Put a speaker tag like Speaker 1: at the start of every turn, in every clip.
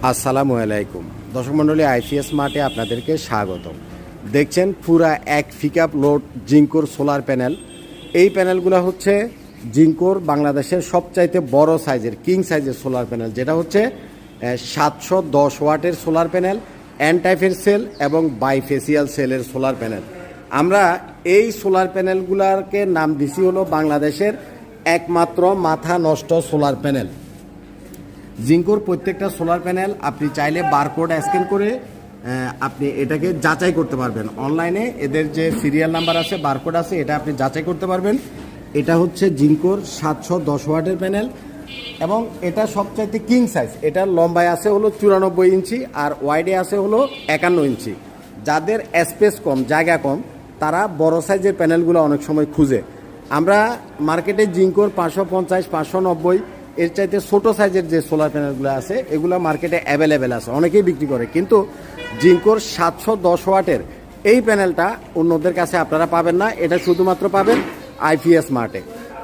Speaker 1: আসসালামু আলাইকুম দর্শক মণ্ডলী, আইপিএস মার্টে আপনাদেরকে স্বাগত। দেখছেন পুরা এক পিকআপ লোড জিঙ্কোর সোলার প্যানেল। এই প্যানেলগুলো হচ্ছে জিঙ্কোর বাংলাদেশের সবচাইতে বড় সাইজের কিং সাইজের সোলার প্যানেল, যেটা হচ্ছে 710 ওয়াটের সোলার প্যানেল, এন টাইপের সেল এবং বাইফেসিয়াল সেলের সোলার প্যানেল। আমরা এই সোলার প্যানেলগুলোকে নাম দিছি হলো বাংলাদেশের একমাত্র মাথা নষ্ট সোলার প্যানেল। জিঙ্কোর প্রত্যেকটা সোলার প্যানেল আপনি চাইলে বারকোড স্ক্যান করে আপনি এটাকে যাচাই করতে পারবেন অনলাইনে। এদের যে সিরিয়াল নাম্বার আছে, বারকোড আছে, এটা আপনি যাচাই করতে পারবেন। এটা হচ্ছে জিঙ্কোর 710 ওয়াটের প্যানেল এবং এটা সবচাইতে কিং সাইজ। এটার লম্বায় আছে হলো 94 ইঞ্চি আর ওয়াইডে আছে হলো 51 ইঞ্চি। যাদের স্পেস কম, জায়গা কম, তারা বড় সাইজের প্যানেলগুলো অনেক সময় খুঁজে। আমরা মার্কেটে জিঙ্কোর 550, 590 এর চাইতে ছোটো সাইজের যে সোলার প্যানেলগুলো আছে এগুলো মার্কেটে অ্যাভেলেবেল আছে, অনেকেই বিক্রি করে। কিন্তু জিঙ্কোর 710 ওয়াটের এই প্যানেলটা অন্যদের কাছে আপনারা পাবেন না, এটা শুধুমাত্র পাবেন আইপিএস মার্টে।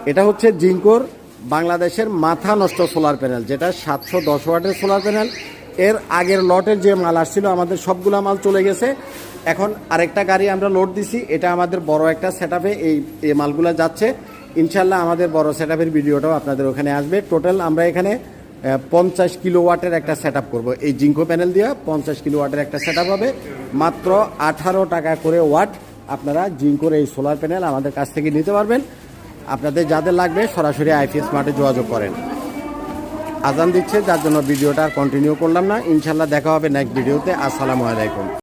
Speaker 1: এটা হচ্ছে জিঙ্কোর বাংলাদেশের মাথা নষ্ট সোলার প্যানেল, যেটা 710 ওয়াটের সোলার প্যানেল। এর আগের লটের যে মাল আসছিল আমাদের সবগুলো মাল চলে গেছে। এখন আরেকটা গাড়ি আমরা লোড দিছি, এটা আমাদের বড় একটা সেটআপে এই মালগুলো যাচ্ছে। ইনশাল্লাহ আমাদের বড় সেটআপের ভিডিওটাও আপনাদের ওখানে আসবে। টোটাল আমরা এখানে 50 কিলো ওয়াটের একটা সেটআপ করব। এই জিঙ্কো প্যানেল দিয়ে 50 কিলো ওয়াটের একটা সেটআপ হবে। মাত্র 18 টাকা করে ওয়াট আপনারা জিঙ্কোর এই সোলার প্যানেল আমাদের কাছ থেকে নিতে পারবেন। আপনাদের যাদের লাগবে সরাসরি আইপিএস মার্টে যোগাযোগ করেন। আজান দিচ্ছে, যার জন্য ভিডিওটা কন্টিনিউ করলাম না। ইনশাল্লাহ দেখা হবে নেক্সট ভিডিওতে। আসসালামু আলাইকুম।